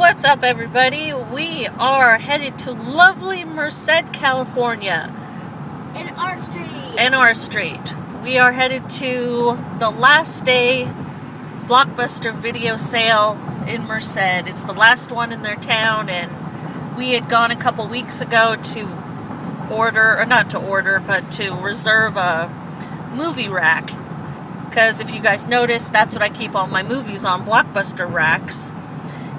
What's up, everybody? We are headed to lovely Merced, California. In our street. We are headed to the last day Blockbuster video sale in Merced. It's the last one in their town, and we had gone a couple weeks ago to order, or not to order, but to reserve a movie rack. Because if you guys noticed, that's what I keep all my movies on, Blockbuster racks.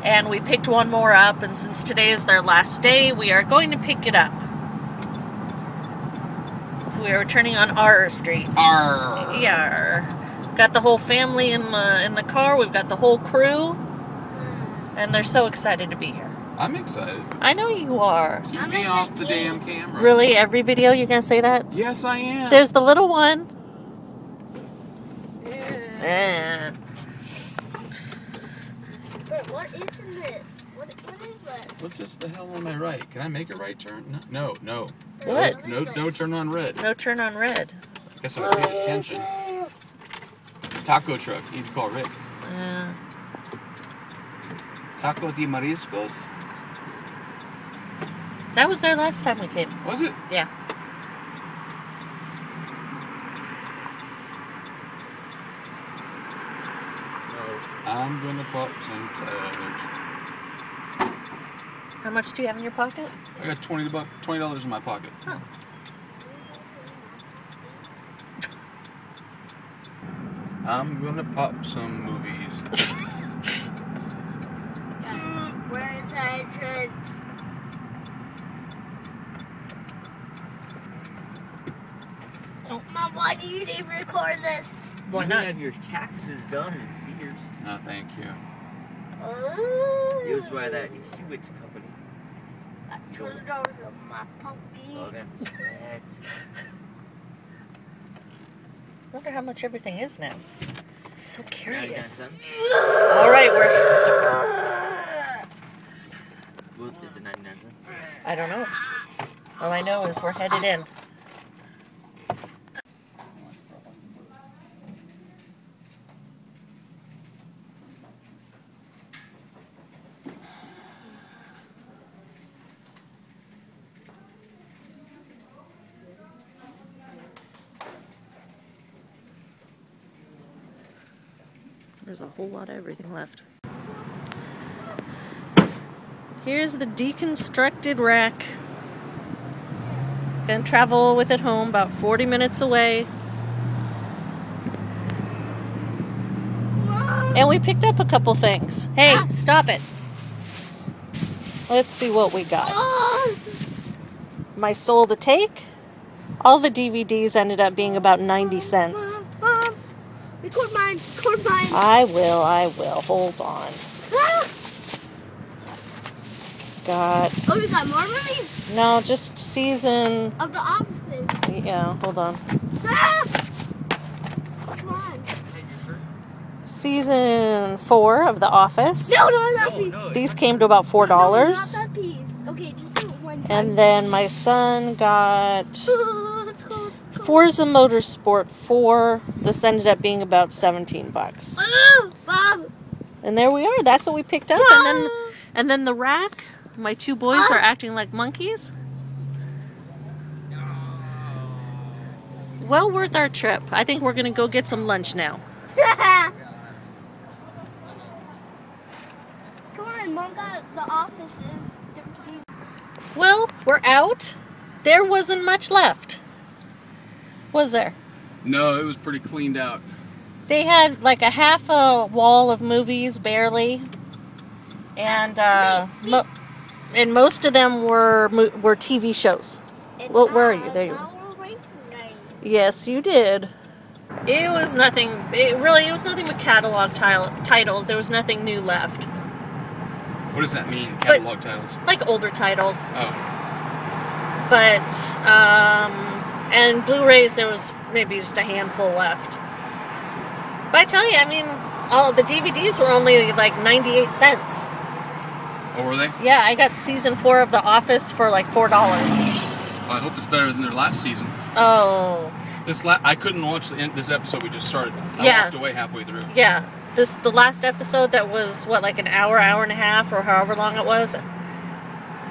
And we picked one more up, and since today is their last day, we are going to pick it up. So we are returning on our street. Yeah. Got the whole family in the car. We've got the whole crew, and they're so excited to be here. I'm excited. I know you are. Keep me off the damn camera. Really? Every video you're gonna say that? Yes, I am. There's the little one. But what is in this? What is this? What's this the hell on my right? Can I make a right turn? No. What? No turn on red. No turn on red. I guess I paid attention. Taco truck. You need to call Rick. Taco de mariscos. That was there last time we came. Was it? Yeah. I'm gonna pop some tags. How much do you have in your pocket? I got $20 in my pocket. Oh. I'm gonna pop some movies. Where is the entrance? Oh. Mom, why do you need to record this? Why You not? have your taxes done in Sears. No, thank you. It was by that Hewitt company. $20 of my puppy. Okay. Wonder how much everything is now. So curious. 99 cents? All right, Well, is it 99 cents? I don't know. All I know is we're headed in. There's a whole lot of everything left. Here's the deconstructed rack. Gonna travel with it home, about 40 minutes away. And we picked up a couple things. Hey, stop it. Let's see what we got. My Soul to Take. All the DVDs ended up being about 90 cents. Record mine. I will. Hold on. Got... Oh, we got more movies? No, just season... Of the opposite. Yeah, hold on. Come on. Season 4 of The Office. No, that piece. No, These came to about $4. No, not that piece. Okay, just do it one time. And then my son got Let's go. Forza Motorsport 4. This ended up being about 17 bucks. Bob. And there we are. That's what we picked up. And then the rack. My two boys are acting like monkeys. Well worth our trip. I think we're gonna go get some lunch now. Come on, Mom got the offices. Well, we're out. There wasn't much left. Was there? No, it was pretty cleaned out. They had like a half a wall of movies, barely. And most of them were TV shows. Well, where are you? There you are. Yes, you did. It was nothing. It was nothing but catalog titles. There was nothing new left. What does that mean, catalog titles? Like older titles. Oh. But and Blu-rays, there was maybe just a handful left. But I tell you, I mean, all the DVDs were only like 98 cents. Oh, were they? Yeah, I got season 4 of The Office for like $4. Well, I hope it's better than their last season. Oh. I couldn't watch this episode we just started. I walked away halfway through. Yeah. the last episode that was, what, like an hour, hour and a half, or however long it was,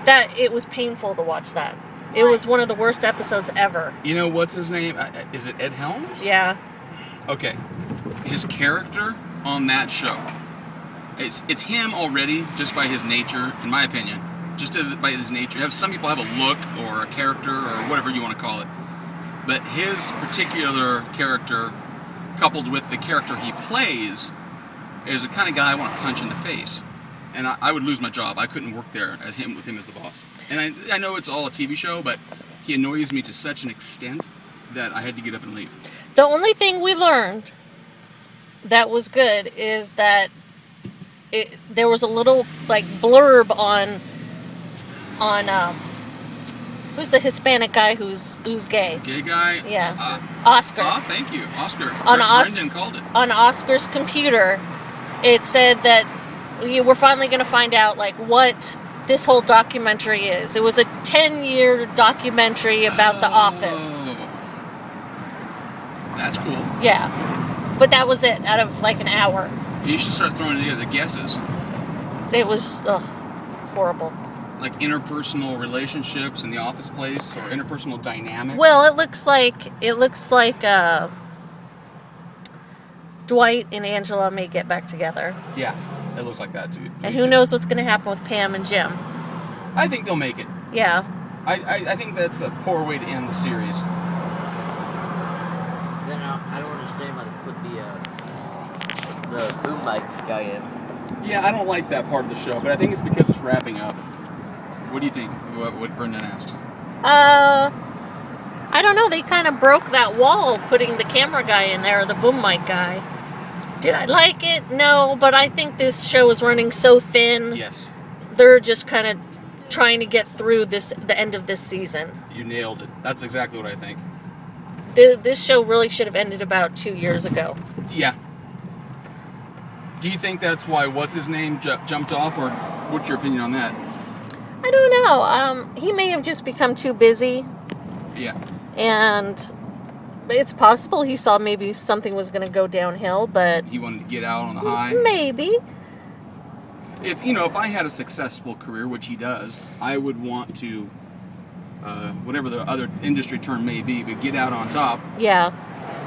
that it was painful to watch that. It was one of the worst episodes ever. You know, what's his name? Is it Ed Helms? Yeah. Okay. His character on that show, it's him already, just by his nature, in my opinion. Just by his nature. Some people have a look or a character or whatever you want to call it. But his particular character, coupled with the character he plays, is the kind of guy I want to punch in the face. And I would lose my job. I couldn't work there with him as the boss. And I know it's all a TV show, but he annoys me to such an extent that I had to get up and leave. The only thing we learned that was good is that there was a little, like, blurb on who's the Hispanic guy who's gay? Gay guy? Yeah. Oscar. Oh, thank you. Oscar. Brendan called it. On Oscar's computer, it said that we're finally going to find out, like, what this whole documentary is. It was a 10-year documentary about The Office. That's cool. Yeah. But that was it, out of, like, an hour. You should start throwing together guesses. It was, horrible. Like interpersonal relationships in the office place, or interpersonal dynamics. Well, it looks like Dwight and Angela may get back together. Yeah, it looks like that too. And who knows what's going to happen with Pam and Jim. I think they'll make it. Yeah. I think that's a poor way to end the series. Then I don't understand why they put the boom mic guy in. Yeah, I don't like that part of the show, but I think it's because it's wrapping up. What do you think? What Brendan asked? I don't know. They kind of broke that wall putting the camera guy in there, or the boom mic guy. Did I like it? No, but I think this show is running so thin. Yes. They're just kind of trying to get through the end of this season. You nailed it. That's exactly what I think. This show really should have ended about 2 years ago. Yeah. Do you think that's why what's-his-name jumped off, or what's your opinion on that? I don't know. He may have just become too busy. Yeah. And it's possible he saw maybe something was going to go downhill, but... He wanted to get out on the high? Maybe. If I had a successful career, which he does, I would want to, whatever the other industry term may be, but get out on top. Yeah.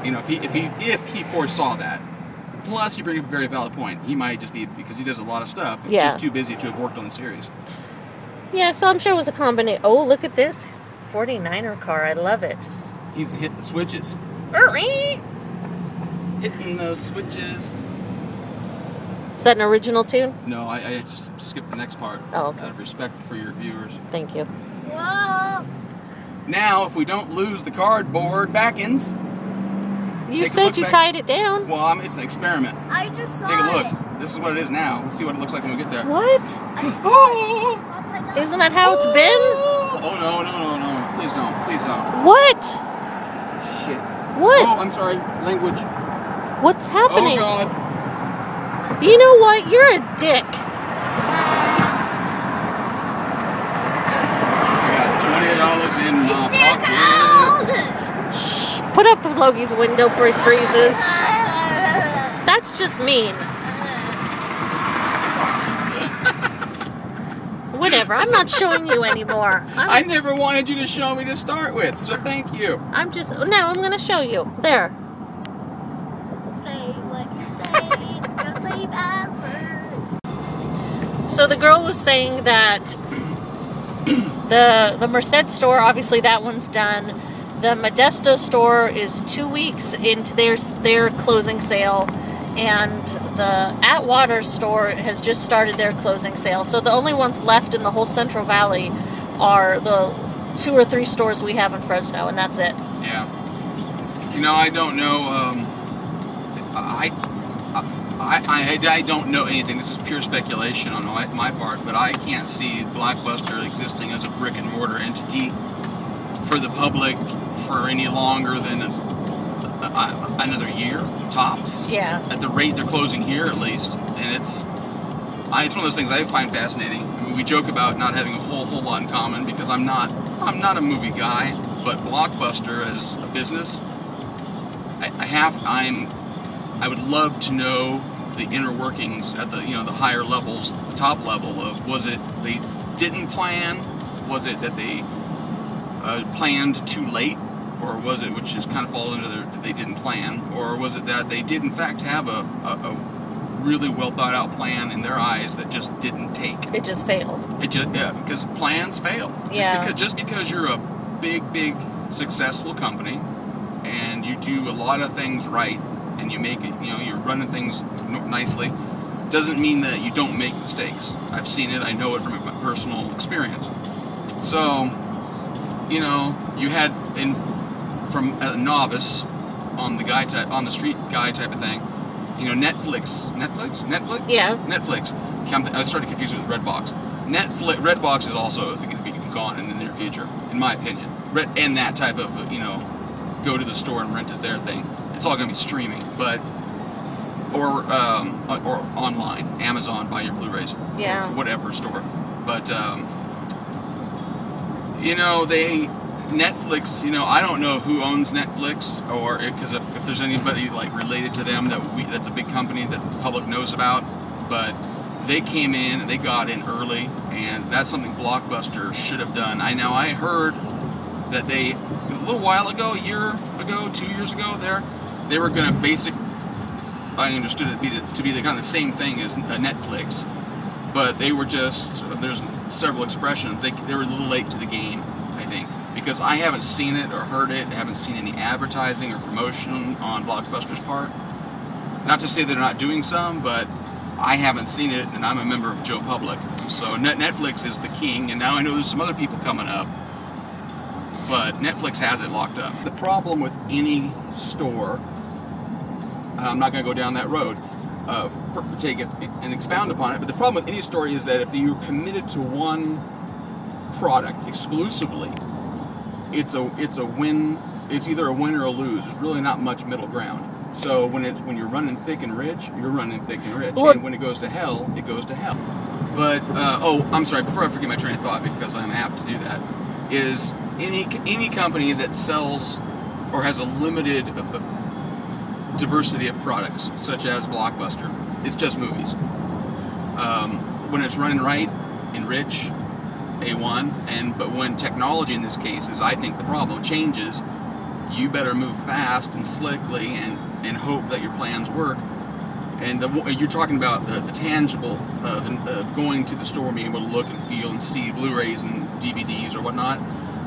You know, if he foresaw that. Plus, you bring up a very valid point. He might just be, because he does a lot of stuff, yeah, just too busy to have worked on the series. Yeah, so I'm sure it was a combination. Oh, look at this 49er car. I love it. He's hit the switches. Hitting those switches. Is that an original tune? No, I just skipped the next part. Oh, okay. Out of respect for your viewers. Thank you. Whoa. Now, if we don't lose the cardboard backends... You said you tied it down. Well, it's an experiment. I just saw it. Take a look. This is what it is now. Let's see what it looks like when we get there. What? Isn't that how it's been? Oh, no. Please don't. Please don't. What? Shit. What? Oh, I'm sorry. Language. What's happening? Oh, God. You know what? You're a dick. I got $20 in my pocket. Shh. Put up Logi's window before he freezes. That's just mean. Whatever. I'm not showing you anymore. I never wanted you to show me to start with, so thank you. I'm going to show you. There. Say what you say. Don't say bad words. So the girl was saying that the Merced store, obviously that one's done. The Modesto store is 2 weeks into their closing sale, and the Atwater store has just started their closing sale. So the only ones left in the whole Central Valley are the 2 or 3 stores we have in Fresno, and that's it. Yeah. You know, I don't know. I don't know anything. This is pure speculation on my part, but I can't see Blockbuster existing as a brick and mortar entity for the public for any longer than another year, tops. Yeah. At the rate they're closing here, at least. And it's one of those things I find fascinating. I mean, we joke about not having a whole lot in common because I'm not a movie guy, but Blockbuster as a business, I would love to know the inner workings at the the higher levels, the top level of, was it they didn't plan, was it that they planned too late, or was it, which just kind of falls into they didn't plan, or was it that they did in fact have a really well thought out plan in their eyes that just didn't take? It just failed. Because plans fail. Yeah. Just because you're a big successful company and you do a lot of things right and you make it, you're running things nicely, doesn't mean that you don't make mistakes. I've seen it. I know it from my personal experience. So, you had from a novice on the street guy type of thing. Netflix. Yeah. Netflix. I started confusing it with Redbox. Redbox is also going to be gone in the near future, in my opinion. And that type of, go to the store and rent it there thing. It's all going to be streaming, or online, Amazon, buy your Blu-rays. Yeah. Or whatever store. But Netflix, I don't know who owns Netflix, or because if there's anybody like related to them that's a big company that the public knows about, but they came in and they got in early, and that's something Blockbuster should have done. I heard that they, a little while ago, a year ago, 2 years ago, they were going to I understood it to be the kind of the same thing as Netflix, but they were just, there's several expressions, they were a little late to the game, I think, because I haven't seen it or heard it, I haven't seen any advertising or promotion on Blockbuster's part. Not to say they're not doing some, but I haven't seen it, and I'm a member of Joe Public, so Netflix is the king, and now I know there's some other people coming up, but Netflix has it locked up. The problem with any store, I'm not going to go down that road, take it and expound upon it, but the problem with any store is that if you're committed to one product exclusively, it's a win. It's either a win or a lose. There's really not much middle ground. So when you're running thick and rich, you're running thick and rich, and when it goes to hell, it goes to hell. But I'm sorry. Before I forget my train of thought, because I'm apt to do that, is any company that sells or has a limited diversity of products, such as Blockbuster, it's just movies. When it's running right and rich, A1, but when technology in this case is, I think, the problem, changes, you better move fast and slickly and hope that your plans work. And you're talking about the tangible, going to the store, being able to look and feel and see Blu-rays and DVDs or whatnot.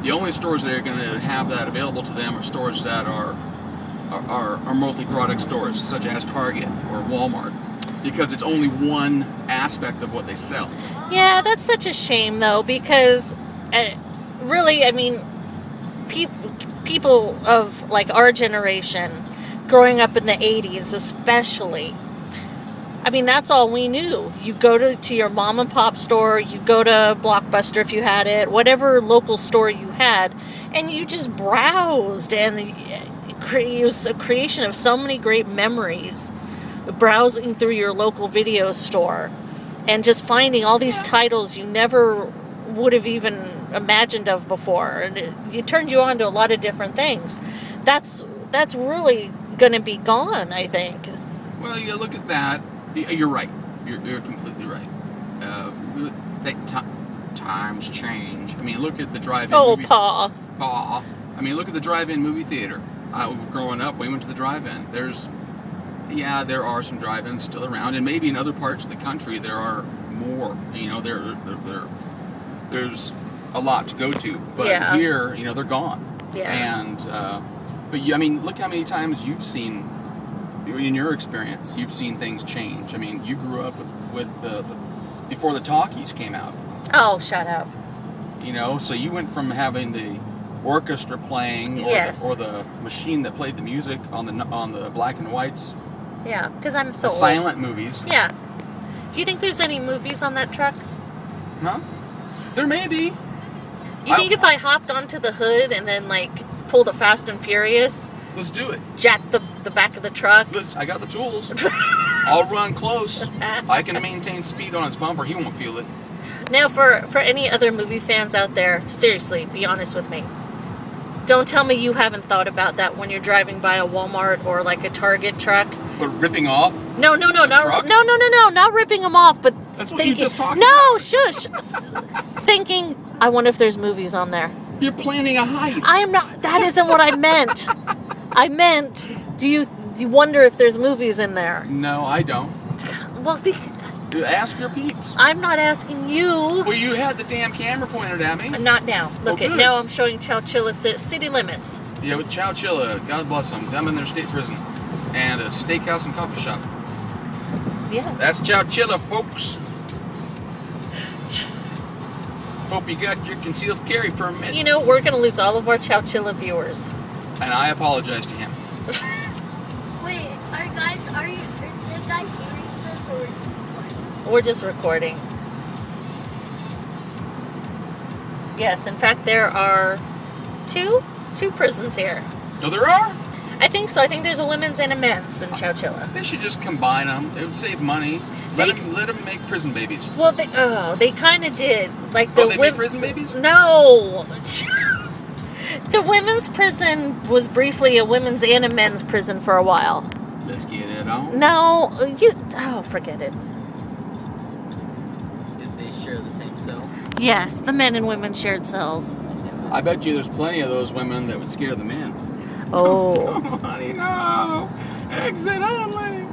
The only stores that are going to have that available to them are stores that are multi-product stores, such as Target or Walmart, because it's only one aspect of what they sell. Yeah, that's such a shame, though, because really, I mean, people of like our generation, growing up in the 80s especially, I mean, that's all we knew. You go to your mom and pop store, you go to Blockbuster if you had it, whatever local store you had, and you just browsed, and it was a creation of so many great memories, browsing through your local video store and just finding all these titles you never would have even imagined of before, and it turned you on to a lot of different things. That's really going to be gone, I think. Well, you look at that. You're right. You're completely right. Times change. I mean, look at the drive-in. Oh, movie. Pa. I mean, look at the drive-in movie theater. Growing up, we went to the drive-in. There are some drive-ins still around, and maybe in other parts of the country there are more. There's a lot to go to, but here, they're gone. Yeah. And I mean, look how many times you've seen, in your experience, you've seen things change. I mean, you grew up with before the talkies came out. Oh, shut up. So you went from having the orchestra playing, or the machine that played the music on the black and whites. Yeah, because I'm so old. Silent movies. Yeah. Do you think there's any movies on that truck? Huh? There may be. You think if I hopped onto the hood and then pulled a Fast and Furious? Let's do it. Jack the back of the truck? I got the tools. I'll run close. I can maintain speed on its bumper. He won't feel it. Now, for any other movie fans out there, seriously, be honest with me. Don't tell me you haven't thought about that when you're driving by a Walmart or like a Target truck. But ripping off? No, not ripping them off, but That's what thinking, you just talked no, about. shush. Thinking, I wonder if there's movies on there. You're planning a heist. I am not. That isn't what I meant. I meant, do you wonder if there's movies in there? No, I don't. Well, Ask your peeps. I'm not asking you. Well, you had the damn camera pointed at me. Not now. Look Oh, at good. now. I'm showing Chowchilla city limits. Yeah, with Chowchilla, God bless them in their state prison, and a steakhouse and coffee shop. Yeah. That's Chowchilla, folks. Hope you got your concealed carry permit. You know, we're gonna lose all of our Chowchilla viewers. And I apologize to him. Wait, is the guy hearing this or just We're just recording. Yes, in fact, there are two prisons here. No, there are. I think so. I think there's a women's and a men's in Chowchilla. They should just combine them. It would save money. Let them make prison babies. Well, they kind of did. Like They made prison babies? No. The women's prison was briefly a women's and a men's prison for a while. Let's get it on. No, forget it. Did they share the same cell? Yes, the men and women shared cells. I bet you there's plenty of those women that would scare the men. Oh. Oh, honey, no. Exit only.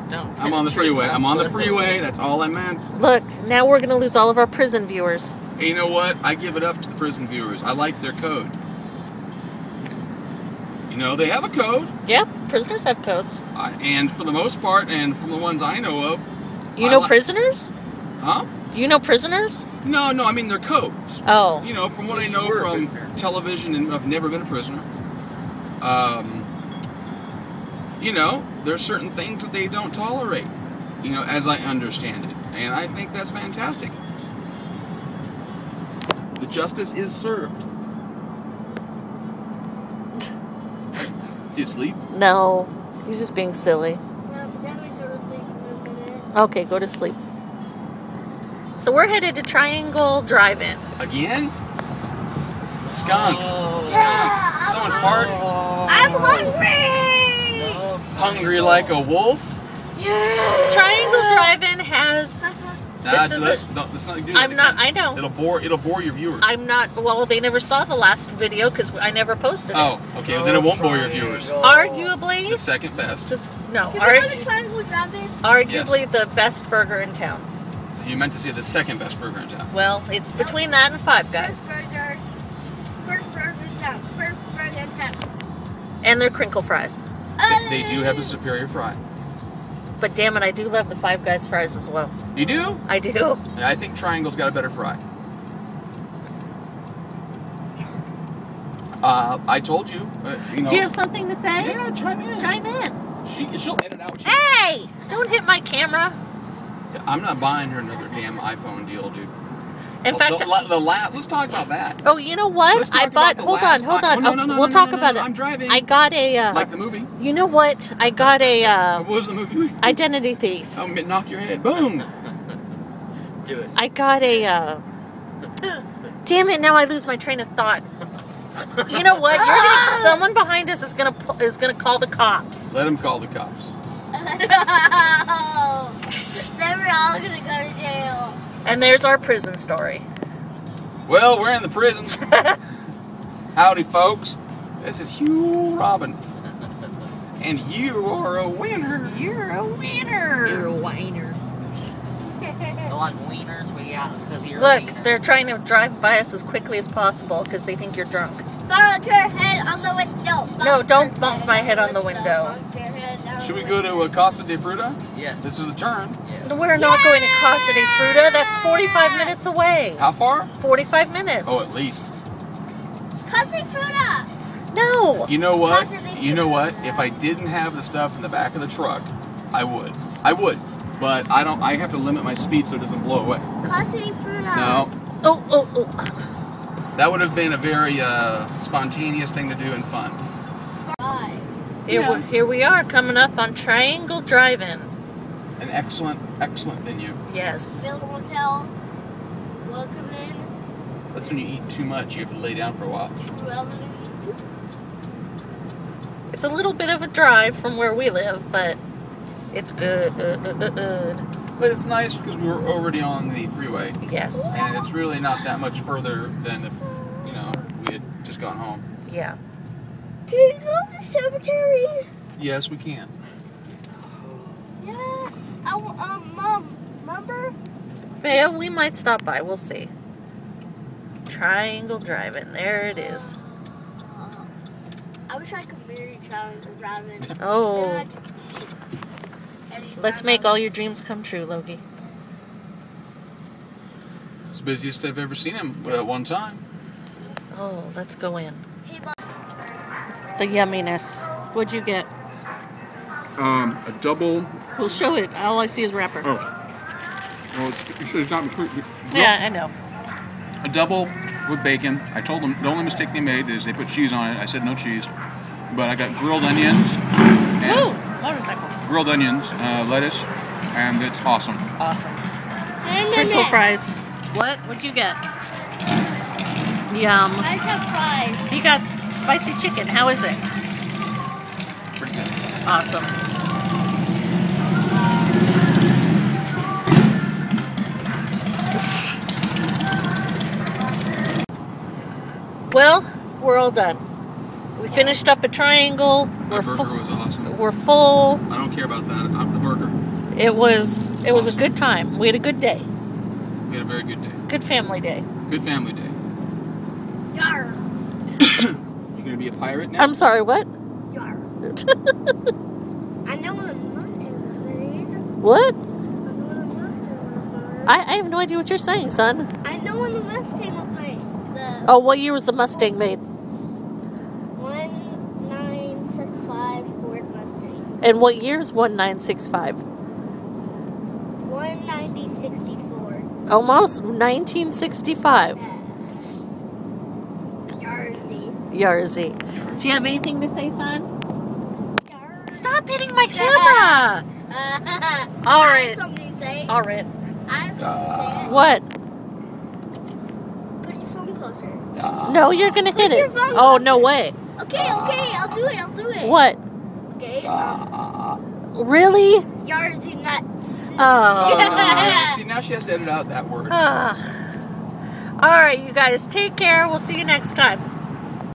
No. I'm on the freeway. I'm on the freeway. That's all I meant. Look, now we're going to lose all of our prison viewers. Hey, you know what? I give it up to the prison viewers. I like their code. You know, they have a code. Yep, prisoners have codes. And for the most part, and from the ones I know of... You know prisoners? Huh? Do you know prisoners? No, I mean their codes. Oh. You know, from what I know You were a from prisoner. television, and I've never been a prisoner. You know, there's certain things that they don't tolerate, you know, as I understand it. And I think that's fantastic. The justice is served. Is he asleep? No, he's just being silly. No, but then we go to sleep in a minute. Okay, go to sleep. So we're headed to Triangle Drive-In. Again? Skunk. Oh. Skunk. Someone fart. I'm hungry! No. Hungry like a wolf? Yeah! Triangle Drive-In has... Let's is not do I'm that not... again. I know. It'll bore your viewers. I'm not... Well, they never saw the last video because I never posted it. Oh, okay. Well, then it won't bore your viewers. Arguably... The second best. Just... No. Can we go to Triangle Drive-In? Arguably the best burger in town. You meant to say the second best burger in town. Well, it's between that and Five Guys. First burger in town. First burger in town. And their crinkle fries. They do have a superior fry. But damn it, I do love the Five Guys fries as well. You do? I do. Yeah, I think Triangle's got a better fry. I told you. You know, Do you have something to say? Yeah, chime in. Chime in. She'll edit out. Hey! Don't hit my camera. I'm not buying her another damn iPhone deal, dude. In fact, let's talk about that. oh, you know what? Let's talk I bought. about the Hold on, last hold time. on. Oh, no, We'll talk no, about no, it. I'm driving. I got a. Like the movie. You know what? I got a What was the movie? identity thief. Oh, knock your head. Boom. Do it. I got a. Damn it! Now I lose my train of thought. You know what? Someone behind us is gonna call the cops. Let him call the cops. No! Then we're all gonna go to jail. And there's our prison story. Well, we're in the prisons. Howdy, folks. This is Hugh Robin. And you are a winner. You're a winner. You're a wiener. A lot of wieners we got because you're a Look, wiener. they're trying to drive by us as quickly as possible because they think you're drunk. Bonk your head on the window. No, don't bump my head on the window. Bonk your head on Should we the go to Casa de Fruta? Yes. This is the turn. Yeah. We're not going to Casa de Fruta. That's 45 minutes away. How far? 45 minutes. Oh, at least. Casa Fruta. No. You know what? Casa de You know what? Fruta. If I didn't have the stuff in the back of the truck, I would. I would. But I don't. I have to limit my speed so it doesn't blow away. Casa de Fruta. No, Oh. that would have been a very spontaneous thing to do and fun. Bye. Here we are coming up on Triangle Drive-In. An excellent, excellent venue. Yes. Build a motel. Welcome in. That's when you eat too much. You have to lay down for a while. Well, I'm gonna eat juice. It's a little bit of a drive from where we live, but it's good. But it's nice because we're already on the freeway. Yes. And it's really not that much further than if, you know, we had just gone home. Yeah. Can we go to the cemetery? Yes, we can. Yes. Mom, remember? Yeah, we might stop by. We'll see. Triangle Drive-In. There it is. I wish I could marry Triangle Drive-In. Oh. Then I'd just eat. Let's make all your dreams come true, Logie. It's the busiest I've ever seen him at one time. Oh, let's go in. Hey, Mom. The yumminess. What'd you get? A double. We'll show it. All I see is wrapper. Oh. Well, you should have got me. Yeah, I know. A double with bacon. I told them the only mistake they made is they put cheese on it. I said no cheese. But I got grilled onions. Woo! Motorcycles. Grilled onions, lettuce, and it's awesome. Awesome. Crinkle fries. What? What'd you get? Yum. I just have fries. You got spicy chicken. How is it? Pretty good. Awesome. Well, we're all done. We finished up a triangle. My burger was awesome. We're full. I don't care about that. The burger. It was a good time. We had a good day. We had a very good day. Good family day. Good family day. Yar. You gonna be a pirate now? I'm sorry, what? Yar. I know when the Mustang was made. What? I know when the Mustang was made. I have no idea what you're saying, son. I know when the Mustang was made. Oh, what year was the Mustang made? 1965 Ford Mustang. And what year is 1965? 1964. Almost 1965. Yarzy. Yarzy. Do you have anything to say, son? Yar. Stop hitting my camera! All I right. have something to say. All right. I have something to say. What? Put your phone closer. No, you're gonna hit Put your it. phone Oh, no closer. way. Okay, I'll do it. What? Okay. Really? Yarzy nuts. Oh. See, now she has to edit out that word. Ah. All right, you guys, take care. We'll see you next time.